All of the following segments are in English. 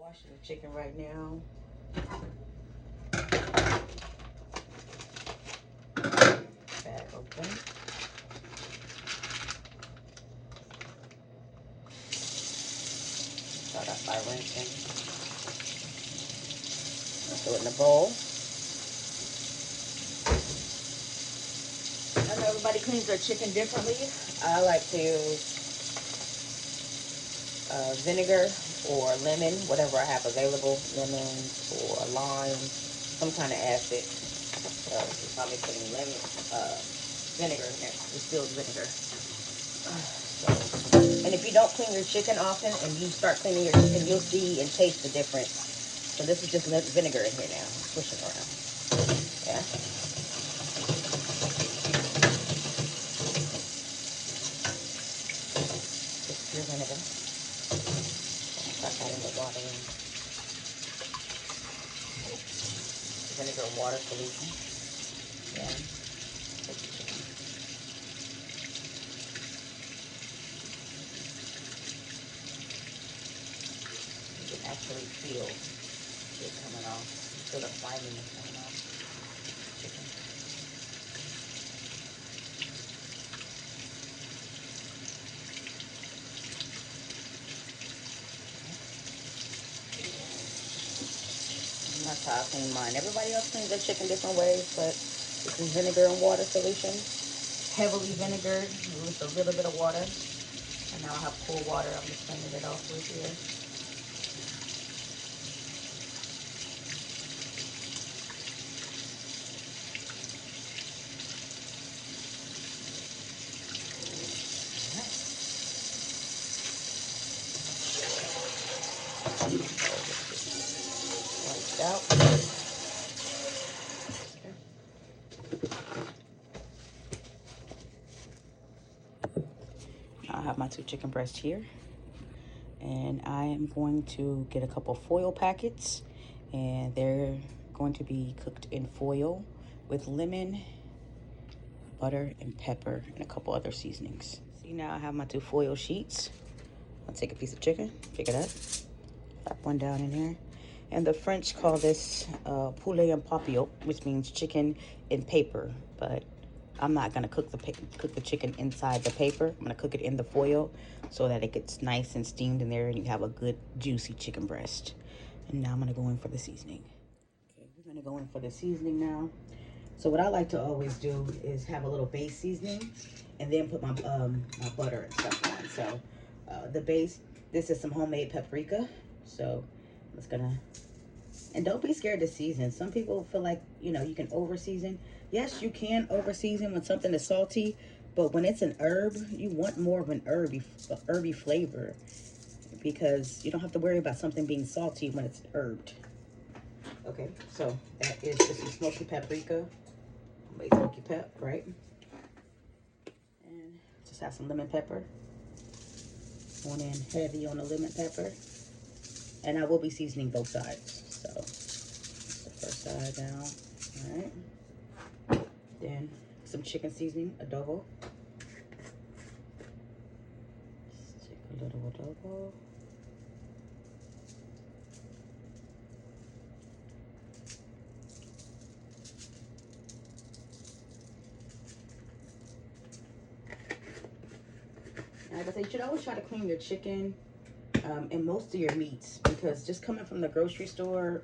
Washing the chicken right now. Bag open. Start off by rinsing. Throw it in the bowl. I know everybody cleans their chicken differently. I like to use vinegar or lemon, whatever I have available, lemon or lime, some kind of acid. So you probably putting lemon, vinegar in there, distilled vinegar. So, and if you don't clean your chicken often and you start cleaning your chicken, you'll see and taste the difference. So this is just vinegar in here now, pushing around. Yeah. Just pure vinegar. Start adding the water in. Vinegar and water solution. Yeah. You can actually feel it coming off. Feel the fining is coming off. Chicken. And that's how I clean mine. Everybody else cleans their chicken different ways, but this is vinegar and water solution. Heavily vinegared with a little bit of water. And now I have cool water. I'm just cleaning it off with here. Wiped out. I have my 2 chicken breasts here. And I am going to get a couple foil packets. And they're going to be cooked in foil with lemon, butter, and pepper, and a couple other seasonings. See, now I have my 2 foil sheets. I'll take a piece of chicken, pick it up, slap one down in there. And the French call this poulet en papillote, which means chicken in paper. But I'm not gonna cook the chicken inside the paper. I'm gonna cook it in the foil so that it gets nice and steamed in there, and you have a good juicy chicken breast. And now I'm gonna go in for the seasoning. Okay, we're gonna go in for the seasoning now. So what I like to always do is have a little base seasoning, and then put my my butter and stuff on. So the base, this is some homemade paprika. So I'm just gonna. And don't be scared to season. Some people feel like, you know, you can over season. Yes, you can over season when something is salty, but when it's an herb, you want more of an herby flavor, because you don't have to worry about something being salty when it's herbed. Okay, so that is just some smoky paprika, smoky pep, right? And just have some lemon pepper. Going in heavy on the lemon pepper, and I will be seasoning both sides. So the first side down, all right. Then some chicken seasoning, adobo. Stick a little adobo. Like I said, you should always try to clean your chicken and most of your meats, because just coming from the grocery store,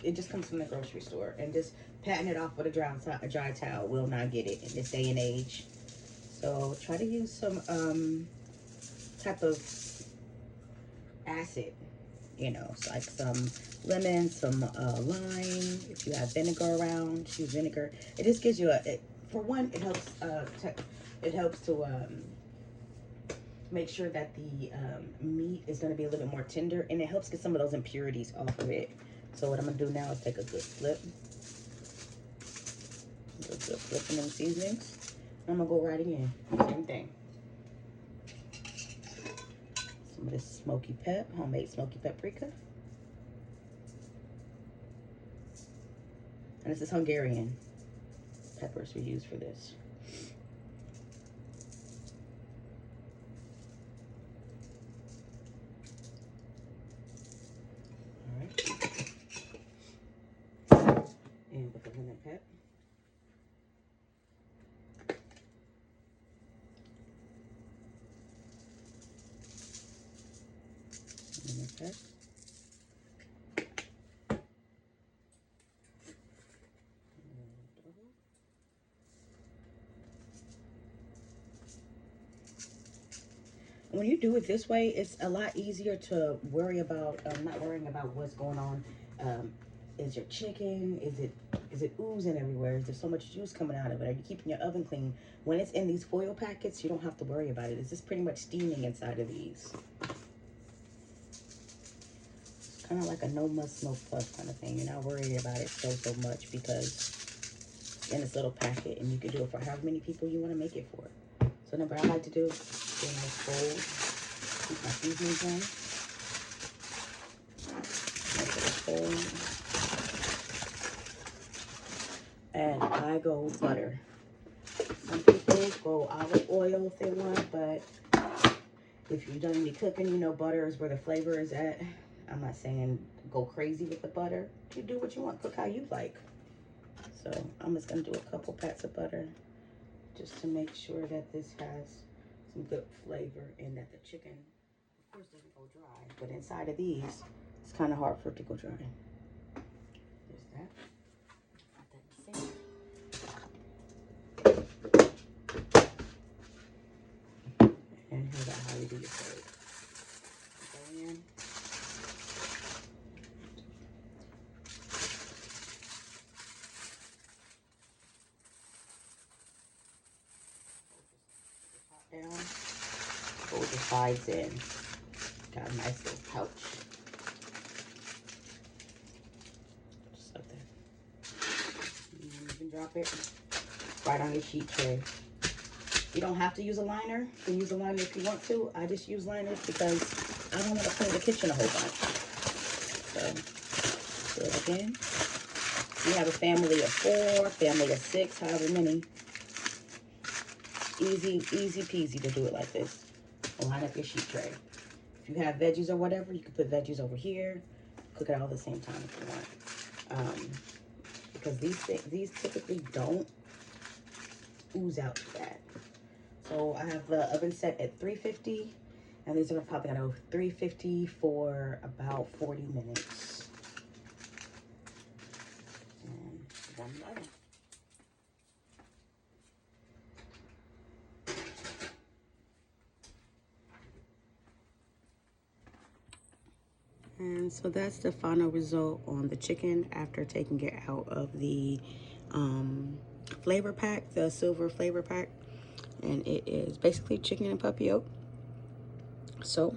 it just comes from the grocery store, and just patting it off with a dry towel will not get it in this day and age. So try to use some type of acid, you know, so like some lemon, some lime. If you have vinegar around, use vinegar. It just gives you for one, it helps to make sure that the meat is going to be a little bit more tender, and it helps get some of those impurities off of it. So what I'm going to do now is take a good flip. Do a good flip in them seasonings. I'm going to go right in. Same thing. Some of this smoky pep, homemade smoky paprika. And this is Hungarian peppers we use for this. Okay. When you do it this way, it's a lot easier to worry about, not worrying about what's going on. Um, is your chicken, is it oozing everywhere? Is there so much juice coming out of it? Are you keeping your oven clean? When it's in these foil packets, you don't have to worry about it. It's just pretty much steaming inside of these. It's kind of like a no muss, no fuss kind of thing. You're not worried about it so much because it's in this little packet, and you can do it for however many people you want to make it for. So then what I like to do is get in this bowl, keep my seasonings in. Make it a bowl. And I go butter. Some people go olive oil if they want, but if you've done any cooking, you know butter is where the flavor is at. I'm not saying go crazy with the butter. You do what you want, cook how you like. So I'm just gonna do a couple pats of butter just to make sure that this has some good flavor and that the chicken, of course, doesn't go dry. But inside of these, it's kind of hard for it to go dry. There's that. Put that in the sink. And here's how you do your food. Go in. Down. Fold the sides in. Got a nice little pouch. Just like that. And you can drop it right on your sheet tray. You don't have to use a liner. You can use a liner if you want to. I just use liners because I don't want to clean the kitchen a whole bunch. So, do it again. You have a family of 4, family of 6, however many. Easy peasy to do it like this. Line up your sheet tray. If you have veggies or whatever, you can put veggies over here. Cook it all at the same time if you want. Because these typically don't ooze out too bad. So I have the oven set at 350, and these are probably gonna go 350 for about 40 minutes. And one oven. And so that's the final result on the chicken after taking it out of the flavor pack, the silver flavor pack. And it is basically chicken and puppy yolk. So,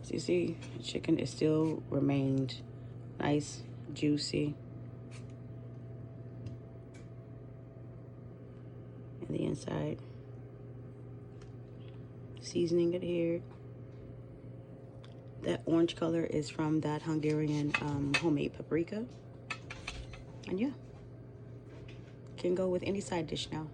as you see, the chicken is still remained nice, juicy. And the inside. Seasoning adhered. That orange color is from that Hungarian homemade paprika. And yeah, can go with any side dish now.